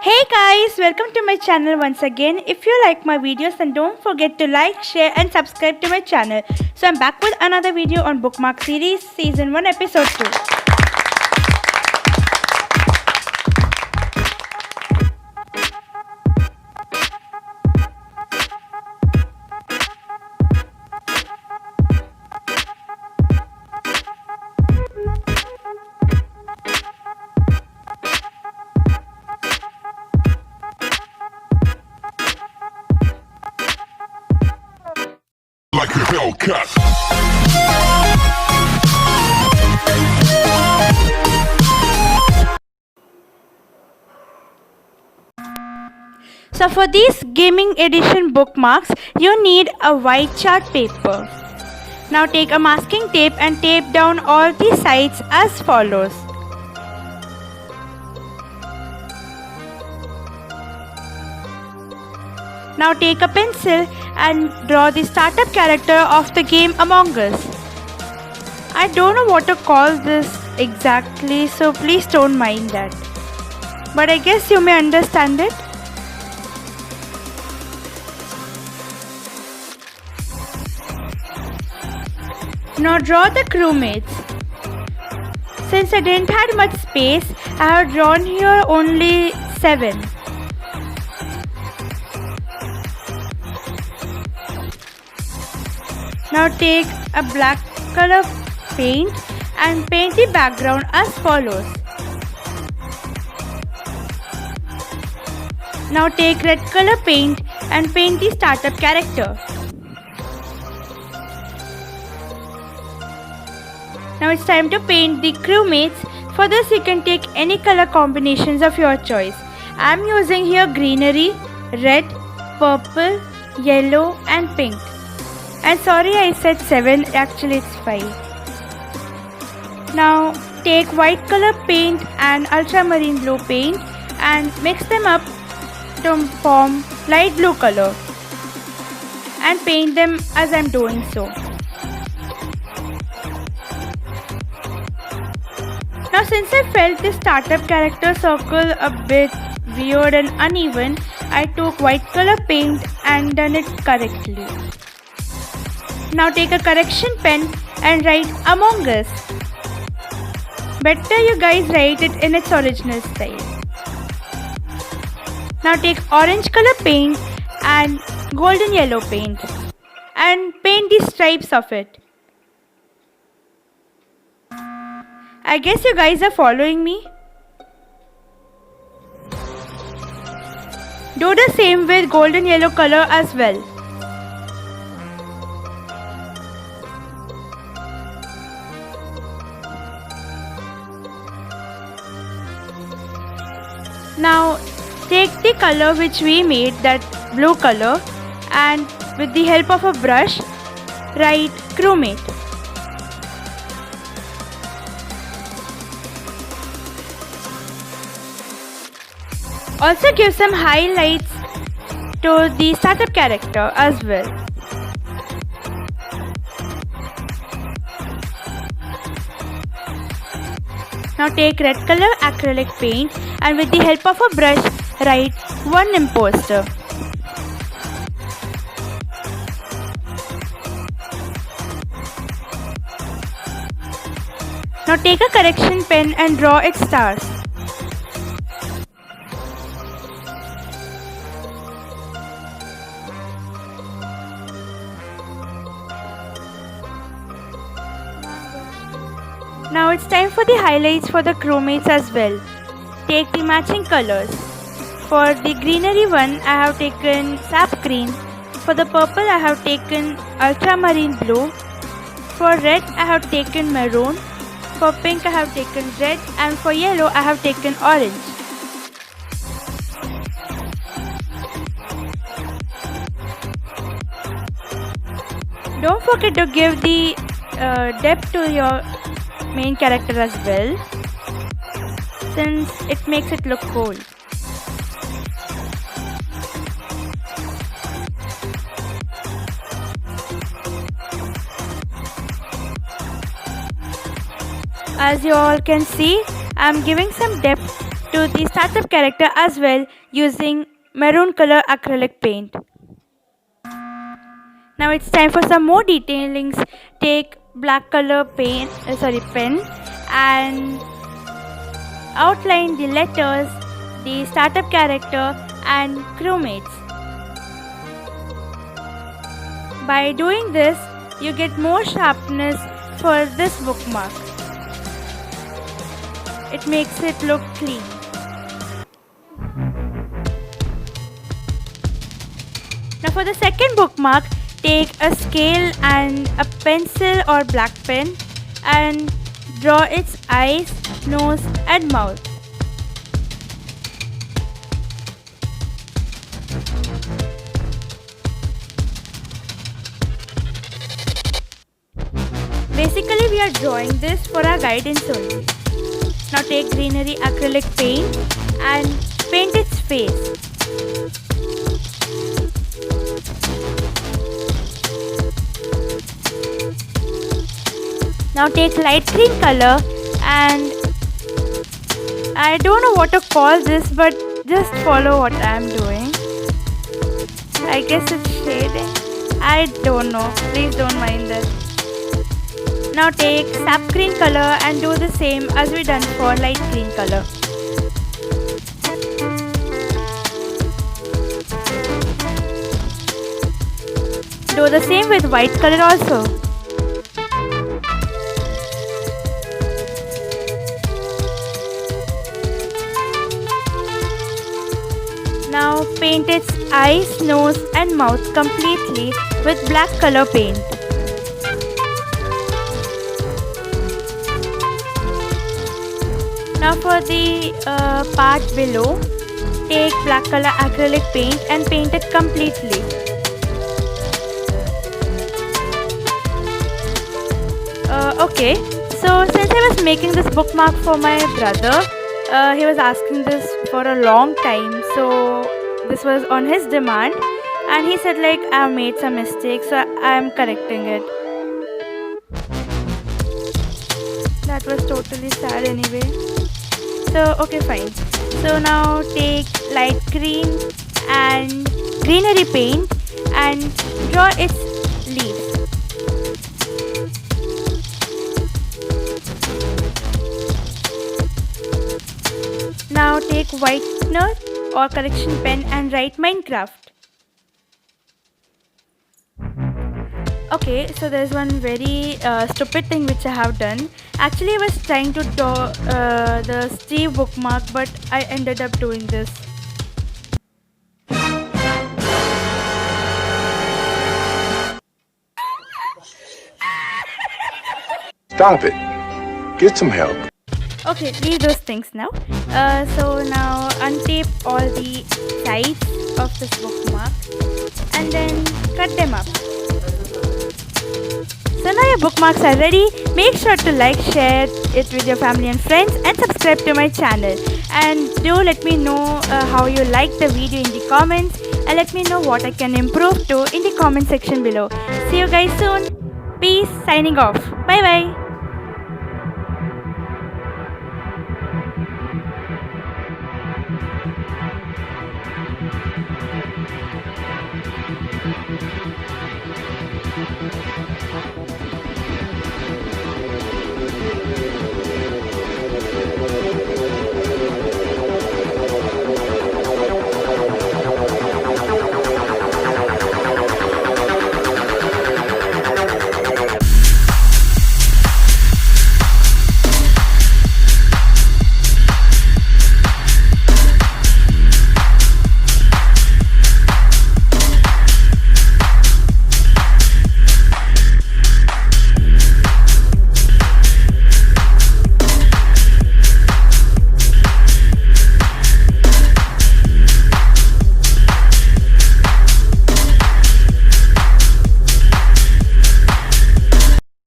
Hey guys, welcome to my channel once again. If you like my videos, then don't forget to like, share and subscribe to my channel. So I'm back with another video on Bookmark Series Season 1 Episode 2. Like a Hellcat. So for these gaming edition bookmarks, you need a white chart paper. Now take a masking tape and tape down all the sides as follows. Now take a pencil and draw the startup character of the game Among Us. I don't know what to call this exactly, so please don't mind that. But I guess you may understand it. Now draw the crewmates. Since I didn't have much space, I have drawn here only 7. Now take a black color paint and paint the background as follows. Now take red color paint and paint the startup character. Now it's time to paint the crewmates. For this you can take any color combinations of your choice. I am using here greenery, red, purple, yellow and pink. And sorry I said 7, actually it's 5. Now take white color paint and ultramarine blue paint and mix them up to form light blue color. And paint them as I am doing so. Now since I felt the startup character circle a bit weird and uneven, I took white color paint and done it correctly. Now take a correction pen and write Among Us. Better you guys write it in its original style. Now take orange color paint and golden yellow paint and paint the stripes of it. I guess you guys are following me. Do the same with golden yellow color as well. Now take the color which we made, that blue color, and with the help of a brush write crewmate. Also give some highlights to the startup character as well. Now take red color acrylic paint and with the help of a brush write one imposter. Now take a correction pen and draw its stars. Now it's time for the highlights for the crewmates as well. Take the matching colors. For the greenery one, I have taken sap green. For the purple, I have taken ultramarine blue. For red, I have taken maroon. For pink, I have taken red. And for yellow, I have taken orange. Don't forget to give the depth to your main character as well, since it makes it look cool. As you all can see, I am giving some depth to the startup character as well using maroon color acrylic paint. Now it's time for some more detailings. Take black color pen and outline the letters, the startup character and crewmates. By doing this, you get more sharpness for this bookmark. It makes it look clean. Now for the second bookmark, take a scale and a pencil or black pen and draw its eyes, nose and mouth. Basically, we are drawing this for our guidance only. Now take greenery acrylic paint and paint its face. Now take light green color and I don't know what to call this, but just follow what I am doing. I guess it's shading. I don't know. Please don't mind that. Now take sap green color and do the same as we done for light green color. Do the same with white color also. Now paint its eyes, nose and mouth completely with black color paint. Now for the part below, take black color acrylic paint and paint it completely. Okay, so since I was making this bookmark for my brother, he was asking this for a long time, so this was on his demand and he said like I have made some mistakes, so I am correcting it. That was totally sad anyway. So okay, fine. So now take light green and greenery paint and draw its leaves. Now take whitener or correction pen and write Minecraft. Okay, so there's one very stupid thing which I have done. Actually, I was trying to draw the Steve bookmark, but I ended up doing this. Stop it. Get some help. Okay, leave those things now. So now untape all the sides of this bookmark and then cut them up. So now your bookmarks are ready. Make sure to like, share it with your family and friends and subscribe to my channel. And do let me know how you like the video in the comments and let me know what I can improve to in the comment section below. See you guys soon. Peace, signing off. Bye bye.